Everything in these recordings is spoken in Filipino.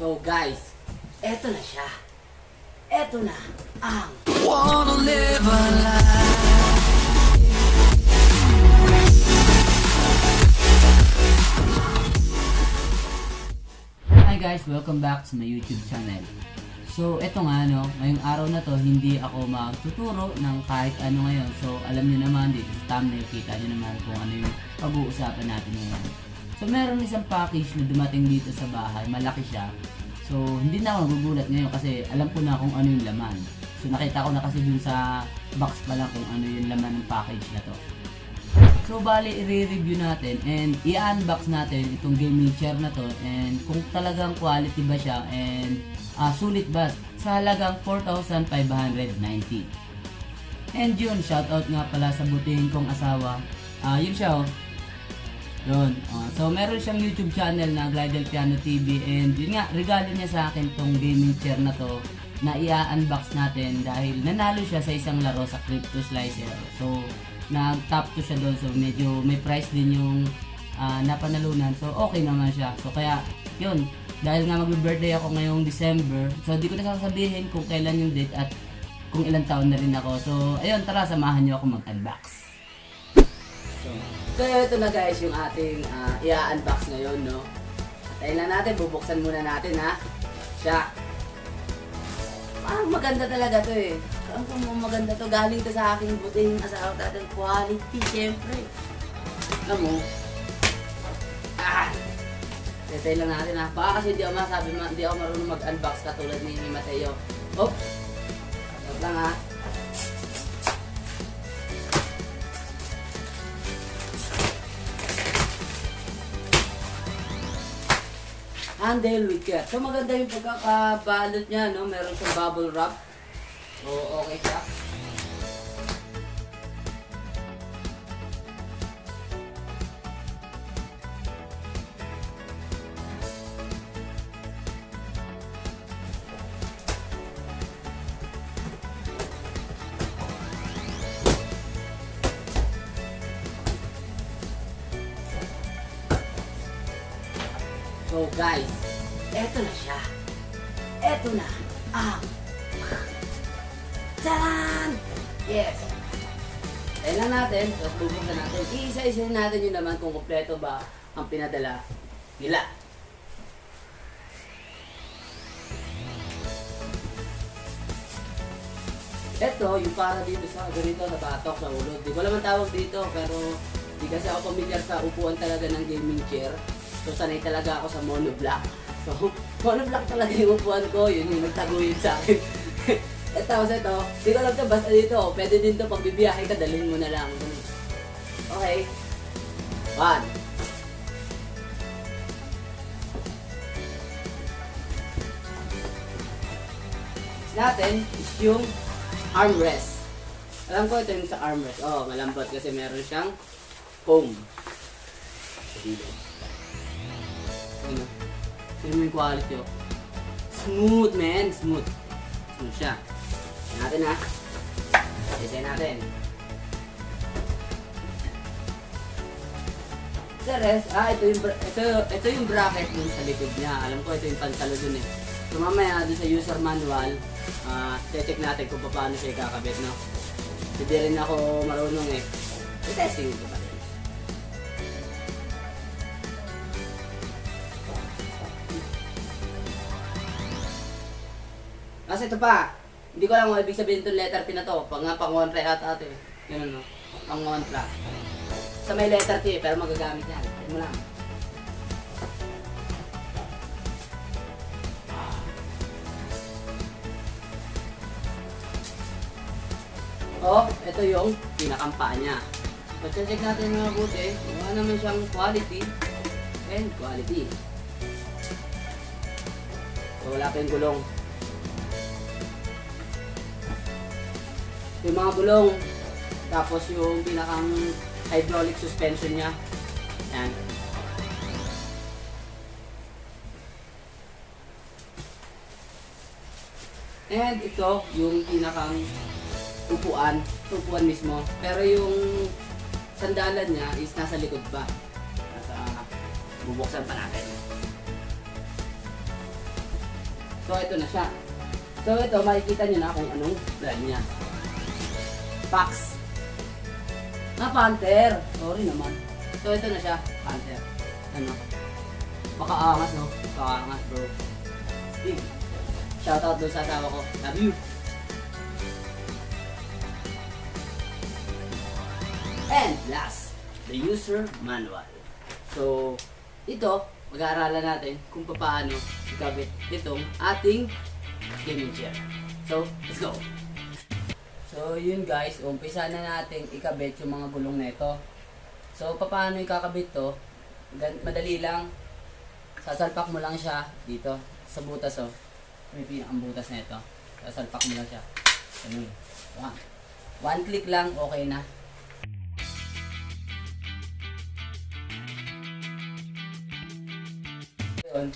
So guys, eto na siya. Eto na ang Wanna live a life. Hi guys, welcome back to my YouTube channel. So eto nga ngayong araw na to hindi ako magtuturo ng kahit ano ngayon. So alam niyo naman dito sa thumbnail, kita niyo naman kung ano yung pag-uusapan natin ngayon. So meron isang package na dumating dito sa bahay, malaki siya. So hindi na ako nagugulat ngayon kasi alam ko na kung ano yung laman. So nakita ko na kasi dun sa box pa lang kung ano yung laman ng package na to. So bali i-review natin and i-unbox natin itong gaming chair na to and kung talagang quality ba siya and sulit ba sa halagang 4,590. And yun, shoutout nga pala sa butihin kong asawa. Yun siya Yun. So meron siyang YouTube channel na Glidel Piano TV and yun nga, regalo niya sa akin tong gaming chair na to na i-unbox natin dahil nanalo siya sa isang laro sa Crypto Slicer. So nag-top 2 siya doon, so medyo may price din yung napanalunan, so okay naman siya. So kaya yun, dahil nga mag-birthday ako ngayong December, so di ko na sasabihin kung kailan yung date at kung ilang taon na rin ako. So ayun, tara samahan niyo ako mag-unbox. So ito na guys yung ating i-unbox ngayon, no? Tayo lang natin, bubuksan muna natin ha. Siya. Maganda talaga to eh. Ang maganda to, galing to sa aking butihing asawa natin. Quality, syempre. Alam mo? Tayo lang natin ha. Baka kasi hindi ako masabi, hindi ako marunong mag-unbox katulad ni Mateo. Oops! Stop lang ha. Handle with care. So maganda yung pagkakabalot niya, no? Meron siyang bubble wrap. So okay siya. So guys, eto na siya. Eto na ang Taran! Yes! Kailan natin, tapos bubuksan natin. Iisa-isahin natin yun naman kung kompleto ba ang pinadala nila. Eto, yung para dito sa ganito, sa batok, sa ulo. Di ko naman tawag dito, pero di kasi ako pamilyar sa upuan talaga ng gaming chair. So sanay talaga ako sa monoblock. So monoblock talaga yung upuan ko, yun yung nagtaguyod sa akin. Tapos ito, di ko alam ito, basta dito, pwede din ito pag bibiyahe ka, dalhin mo na lang. Okay. 1. Natin is yung armrest. Alam ko ito yung sa armrest. Oh, malambot kasi meron siyang foam. Dito. Ano yung quality oh. Smooth man, smooth. Smooth siya. Natin ha. Isa natin. The rest, ito yung bracket dun sa likod niya. Alam ko ito yung pansalo dun eh. So mamaya dun sa user manual, check natin kung paano siya kakabit, no? Hindi rin ako marunong eh. I-testing ito pa rin. Kasi ito pa, hindi ko alam kung ibig sabihin itong letter T na to. Pang-kontra yata ito eh. Ganun no? Pang-kontra. Sa may letter T, pero magagamit yan. Tignan mo lang. Oh, ito yung pinakampaan niya. So, check natin mga mabuti. Yung naman siyang quality and quality. So, wala pa yung gulong. Yung mga gulong, tapos yung pinakang hydraulic suspension niya. Yan. And ito, yung pinakang upuan mismo. Pero yung sandalan niya is nasa likod pa. Nasa bubuksan pa natin. So, ito na siya. So, ito, makikita nyo na kung anong brand niya. Pax. Panther. Sorry naman. So, ito na siya. Panther. Ano? Makaangas, no? Makaangas, bro. Steve. Shoutout doon sa asawa ko. Love you. And last, the user manual. So, ito, mag-aaralan natin kung paano ikabit itong ating gaming chair. So, let's go! So, yun guys, umpisa na natin ikabit yung mga gulong nito. So, paano ikakabit to? Madali lang. Sasalpak mo lang siya dito sa butas, oh. May pinakang butas nito. Sasalpak mo lang siya. Ganun. One click lang, okay na.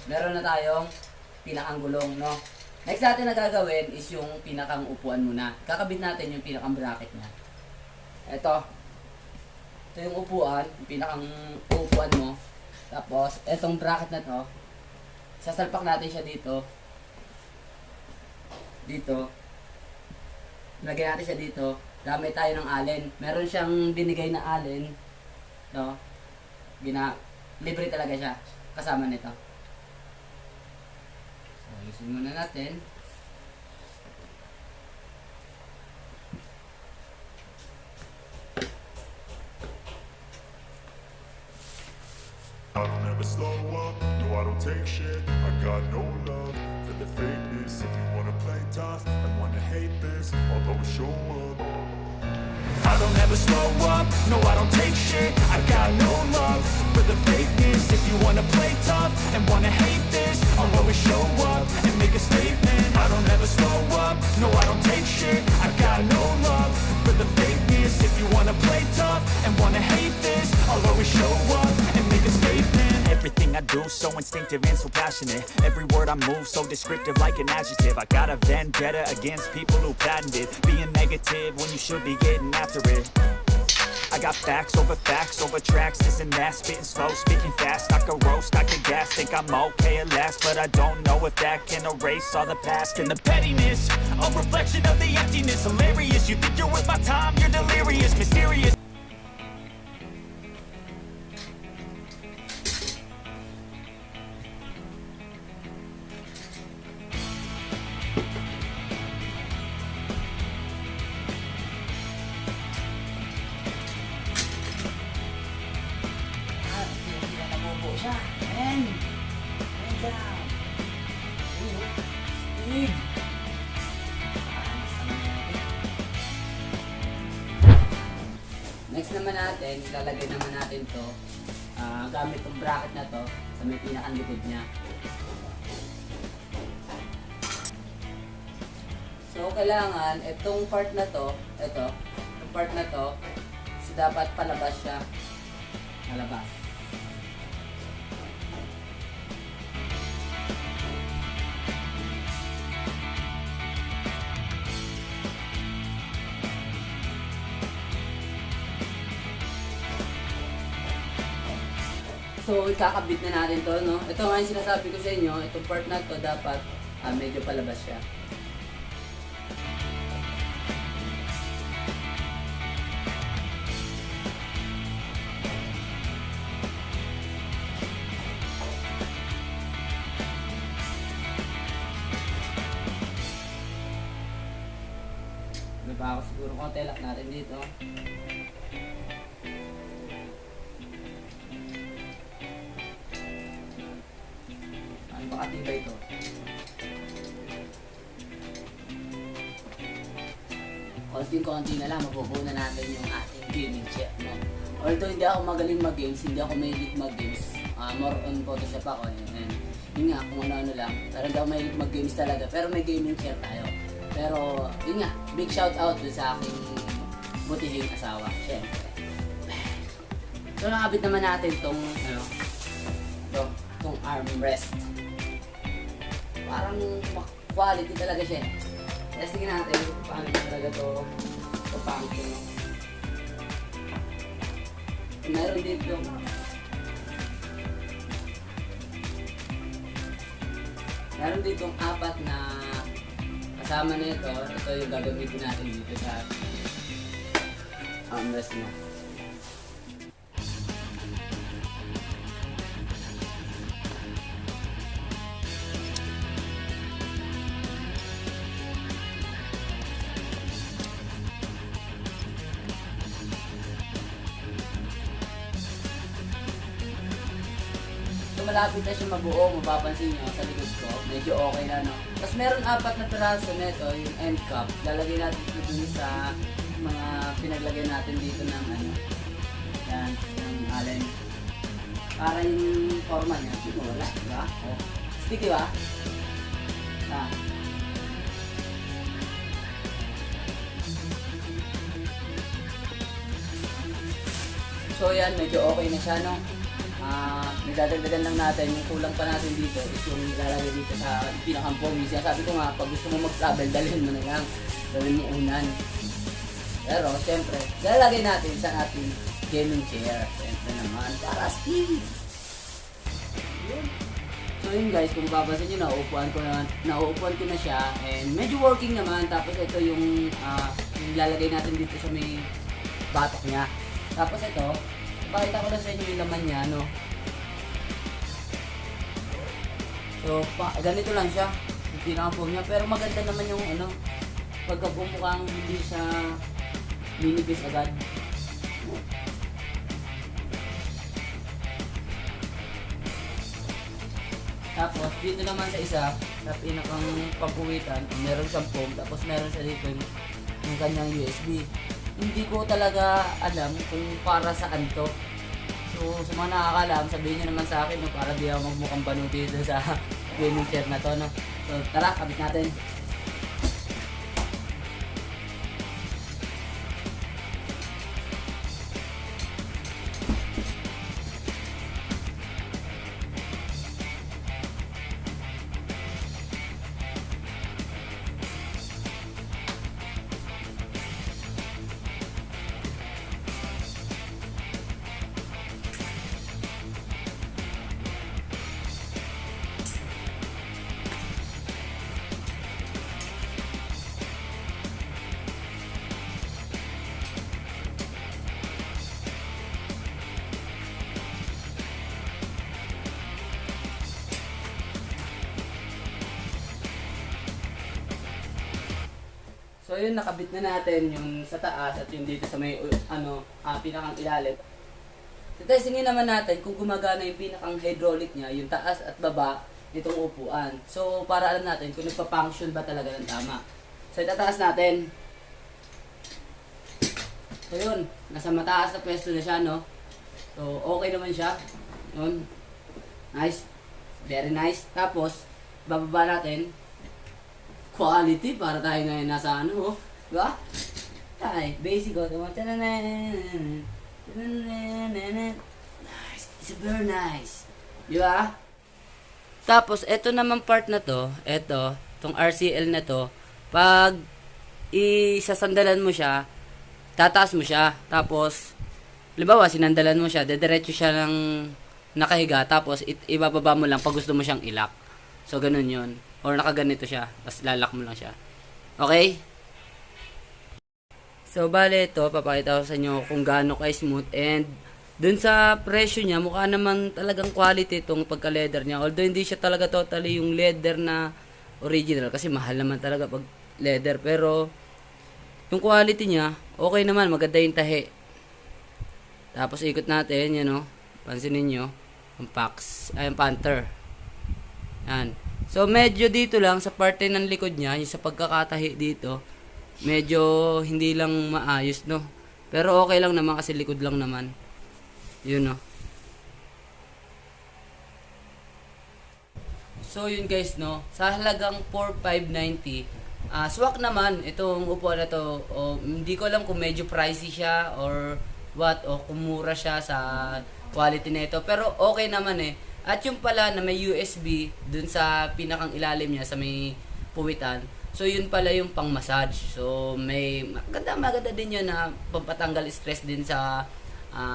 Meron na tayong pinakang gulong, no? Next natin na gagawin is yung pinakang upuan muna. Kakabit natin yung pinakang bracket niya. Ito yung upuan, yung pinakang upuan mo. Tapos, etong bracket na to, sasalpak natin siya dito. Dito. Lagyan natin siya dito. Gamit tayo ng allen. Meron siyang binigay na allen. No? Libre talaga siya. Kasama nito. Ayusin muna natin. I don't ever slow up, no I don't take shit. I got no love for the fakeness. If you wanna play tough and wanna hate this, I'll always show up. I don't ever slow up, no I don't take shit. I got no love for the fakeness. If you wanna play tough and wanna hate this, I'll always show up and make a statement. I don't ever slow up, no I don't take shit. I got no love for the fakeness. If you wanna play tough and wanna hate this, I'll always show up and make a statement. Everything I do so instinctive and so passionate. Every word I move so descriptive like an adjective. I got a vendetta against people who patented being negative when you should be getting after it. I got facts over tracks, this and that. Spitting slow, spitting fast, I could roast, I could gas. Think I'm okay at last, but I don't know if that can erase all the past. And the pettiness, a reflection of the emptiness. Hilarious, you think you're worth my time, you're delirious. Mysterious. Siya. And down. Steve. Next naman natin, ilalagay naman natin to gamit tong bracket na to sa may pinakang likod niya. So, kailangan itong part na to, itong part na to, so dapat palabas siya. Palabas. So, ikakabit na natin to, no? Ito nga yung sinasabi ko sa inyo, itong part na to dapat medyo palabas siya. Ano ba ako siguro konti lock natin dito. Pakatibay ito. Konting-konti na lang, mabubuo na natin yung ating gaming chair, no? Although hindi ako magaling mag-games, hindi ako mahilig mag-games, more on Photoshop ako, and yun nga, kung ano-ano lang. Pero hindi ako mahilig mag-games talaga, pero may gaming chair tayo. Pero, yun nga, big shout out dun sa aking butihing asawa, syempre. So, nakabit naman natin tong, tong armrest. Parang quality talaga siya. Testingin natin paano talaga to papangit mo. Meron dito meron ditong 4 na kasama na ito. Ito yung gagamitin natin dito sa armrest mo. Malapit na siya mabuo, mapapansin nyo sa likod ko, medyo okay na, no? Tapos meron 4 na piraso nito, yung end cap, lalagay natin ito dun sa mga pinaglagay natin dito ng ano, yan, ng allen. Para yung forma niya, hindi mo wala, diba? Oh. Sticky ba? Ah. So yan, medyo okay na siya, no? Nagdadagdagan lang natin, yung kulang pa natin dito is yung ilalagay dito sa pinakampong. Sabi ko nga, pag gusto mo mag-travel, dalhin mo na lang, gawin mo unan. Pero syempre, lalagay natin sa ating gaming chair. Syempre naman, para speed. So yun guys, kung papansin nyo, nauupuan ko na siya, and medyo working naman. Tapos ito yung lalagay natin dito sa may batok niya. Tapos ito, pakita ko lang sa inyo yung laman niya, no? So, ganito lang siya, yung pinaka-foam niya. Pero maganda naman yung ano, pagka bumukhang hindi siya minibis agad. Tapos, dito naman sa isa, sa pinakang pagkuwitan, meron siyang foam. Tapos meron siya dito yung kanyang USB. Hindi ko talaga alam kung para saan to. So, sa mga nakakalam, sabihin nyo naman sa akin, no, para di ako magmukhang banuti dito sa gaming chair na to, no? So, tara, kabit natin. So yun, nakabit na natin yung sa taas at yung dito sa may pinakang ilalim. So testingin naman natin kung gumagana yung pinakang hydraulic niya, yung taas at baba nitong upuan. So para alam natin kung nagpa-function ba talaga ng tama. So itataas natin. So yun, nasa mataas na pwesto na siya, no? So okay naman siya. Yun. Nice. Very nice. Tapos, bababa natin. Quality para tayo ngayon nasa ano, diba? Ay, basic o. Nice. It's very nice. Diba? Tapos, eto naman part na to, tong RCL na to, pag isasandalan mo siya, tataas mo siya, tapos, halimbawa, sinandalan mo siya, dediretso siya ng nakahiga, tapos ibababa mo lang pag gusto mo siyang ilak. So, ganun yun. Or nakaganito siya, tapos lalak mo lang siya. Okay? So, bale ito, papakita ko sa inyo kung gaano ka-smooth. And, dun sa presyo niya, mukha naman talagang quality itong pagka-leather niya. Although, hindi siya talaga totally yung leather na original. Kasi mahal naman talaga pag leather. Pero, yung quality niya, okay naman. Maganda yung tahi. Tapos, ikot natin, yan o. Pansinin nyo. Ang yung Panther. Yan. So, medyo dito lang, sa parte ng likod niya, yung sa pagkakatahi dito, medyo hindi lang maayos, no? Pero okay lang naman kasi likod lang naman. Yun, no? So, yun guys, no? Sa halagang 4,590, swak naman itong upuan na to. Hindi ko alam kung medyo pricey siya or what, o kung mura siya sa quality na ito. Pero okay naman eh. At yung pala na may USB dun sa pinakang ilalim niya sa may puwitan. So yun pala yung pang massage. So maganda din yun na pampatanggal stress din sa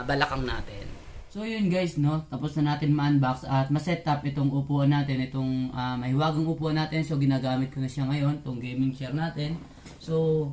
balakang natin. So yun guys, no, tapos na natin ma-unbox at ma-set up itong upuan natin, itong mahiwagang upuan natin. So ginagamit ko na siya ngayon, itong gaming chair natin. So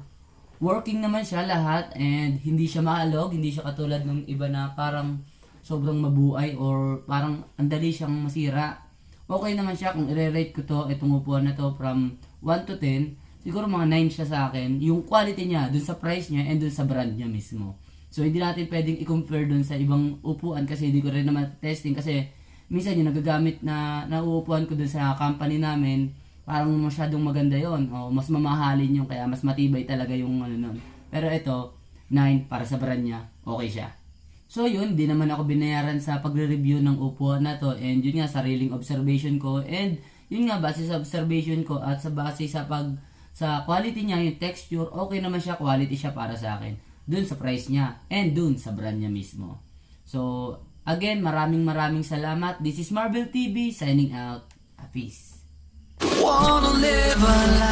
working naman siya lahat and hindi siya maalog, hindi siya katulad ng iba na parang sobrang mabuhay or parang andali siyang masira. Okay naman siya kung i-rate ko to, itong upuan na to from 1 to 10, siguro mga 9 siya sa akin. Yung quality niya, dun sa price niya and dun sa brand niya mismo. So hindi natin pwedeng i-compare dun sa ibang upuan kasi hindi ko rin naman testing kasi minsan yung nagagamit na uupuan ko dun sa company namin parang masyadong maganda yon o mas mamahalin yung kaya mas matibay talaga yung ano nun. Pero ito 9 para sa brand niya, okay siya. So yun, di naman ako binayaran sa pagre-review ng upuan na to and yun nga sariling observation ko and yun nga base sa observation ko at sa base sa sa quality niya, yung texture, okay naman siya, quality siya para sa akin. Dun sa price niya and dun sa brand niya mismo. So, again, maraming salamat. This is Marvel TV signing out. Peace. Wanna live a life.